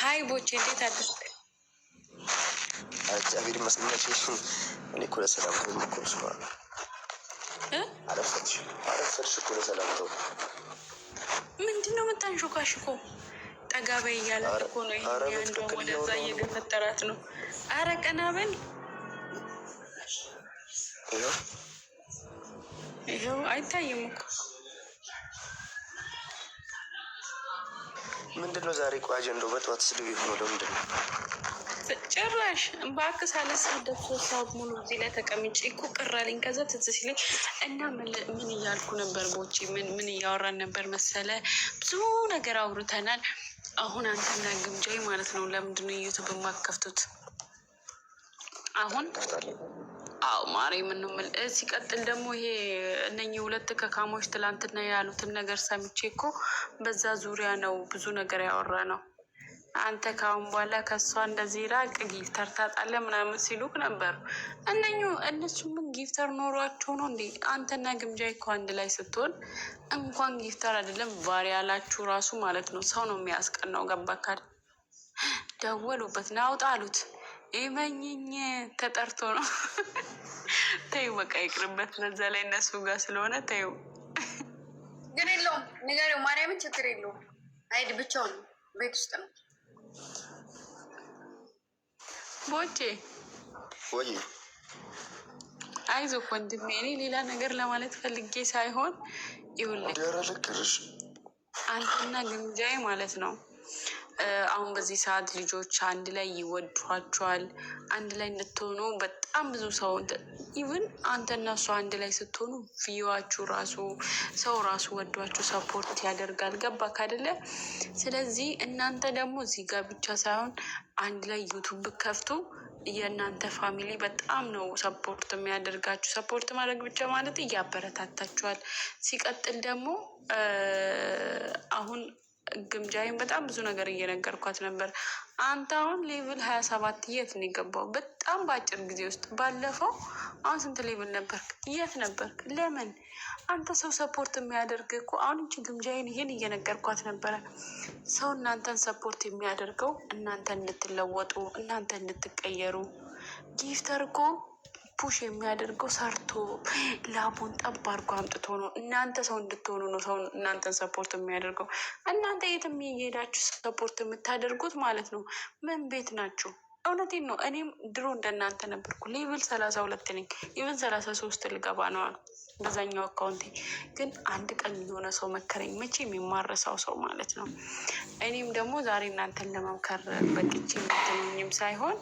ሀይ ቦቼ እንዴት አለሽ? እግዚአብሔር ይመስገን። እኔ እኮ ለሰላም ኮልስ ነው አረፈች እኮ ለሰላም ተው። ምንድን ነው የምታንሾካሽኮ? ጠጋ በይ እያለ እኮ ነው። ይሄ እንደውም ወደዛ እየገፈጠራት ነው። አረ ቀና በል። ይኸው አይታይም እኮ ምንድነው ዛሬ? ቆይ አጀንዳው በጠዋት ስድብ የሆነው ለምንድን ነው? ጭራሽ እባክህ ሳልሳደብ 3 ሰዓት ሙሉ እዚህ ላይ ተቀምጬ እኮ ቅር አለኝ። ከዛ ትዝ ሲለኝ እና ምን እያልኩ ነበር ቦቼ? ምን እያወራን ነበር መሰለ? ብዙ ነገር አውርተናል። አሁን አንተና ግምጃይ ማለት ነው ለምንድነው ዩቱብ የማከፍቱት? አሁን አው ማሪ ምን ነው ሲቀጥል ደግሞ ይሄ እነኚህ 2 ከካሞች ትላንትና ያሉትን ነገር ሰምቼ እኮ በዛ ዙሪያ ነው ብዙ ነገር ያወራ ነው። አንተ ካሁን በኋላ ከሷ እንደዚህ ራቅ ጊፍተር ታጣለ ምናምን ሲሉክ ነበሩ። እነሱ ምን ጊፍተር ኖሯቸው ነው እንዴ? አንተና ግምጃይ እኮ አንድ ላይ ስትሆን እንኳን ጊፍተር አይደለም ባሪ ያላችሁ ራሱ ማለት ነው ሰው ነው የሚያስቀናው። ገባካል? ደወሉበት ናውጣ አሉት። ይመኝኝ ተጠርቶ ነው። ተይው በቃ ይቅርበት። በዛ ላይ እነሱ ጋር ስለሆነ ተይው። ግን የለውም ንገሪው፣ ማርያምን ችግር የለውም። አይድ ብቻውን ቤት ውስጥ ነው። ቦቼ ወይ አይዞህ ወንድሜ፣ እኔ ሌላ ነገር ለማለት ፈልጌ ሳይሆን ይኸውልህ አንተና ግምጃይ ማለት ነው አሁን በዚህ ሰዓት ልጆች አንድ ላይ ይወዷቸዋል። አንድ ላይ እንድትሆኑ በጣም ብዙ ሰው ኢቭን አንተና እሱ አንድ ላይ ስትሆኑ ቪዋችሁ ራሱ ሰው ራሱ ወዷችሁ ሰፖርት ያደርጋል። ገባክ አይደለ? ስለዚህ እናንተ ደግሞ እዚህ ጋር ብቻ ሳይሆን አንድ ላይ ዩቱብ ከፍቱ። የእናንተ ፋሚሊ በጣም ነው ሰፖርት የሚያደርጋችሁ። ሰፖርት ማድረግ ብቻ ማለት እያበረታታችኋል። ሲቀጥል ደግሞ አሁን ግምጃይን በጣም ብዙ ነገር እየነገርኳት ነበር። አንተ አሁን ሌቭል 27 የት ነው የገባው? በጣም በአጭር ጊዜ ውስጥ። ባለፈው አሁን ስንት ሌቭል ነበርክ? የት ነበርክ? ለምን አንተ ሰው ሰፖርት የሚያደርግ እኮ አሁን እንጂ ግምጃይን ይሄን እየነገርኳት ነበረ። ሰው እናንተን ሰፖርት የሚያደርገው እናንተ እንድትለወጡ፣ እናንተ እንድትቀየሩ። ጊፍተር እኮ ፑሽ የሚያደርገው ሰርቶ ላቡን ጠብ አድርጎ አምጥቶ ነው። እናንተ ሰው እንድትሆኑ ነው ሰው እናንተን ሰፖርት የሚያደርገው። እናንተ የትም እየሄዳችሁ ሰፖርት የምታደርጉት ማለት ነው። ምን ቤት ናችሁ? እውነቴን ነው። እኔም ድሮ እንደናንተ ነበርኩ። ሌቭል 32 ነኝ። ኢቨን 33 ልገባ ነው በዛኛው አካውንቴ። ግን አንድ ቀን የሆነ ሰው መከረኝ፣ መቼም የማረሳው ሰው ማለት ነው። እኔም ደግሞ ዛሬ እናንተን ለመምከር በቅቼ የምትሉኝም ሳይሆን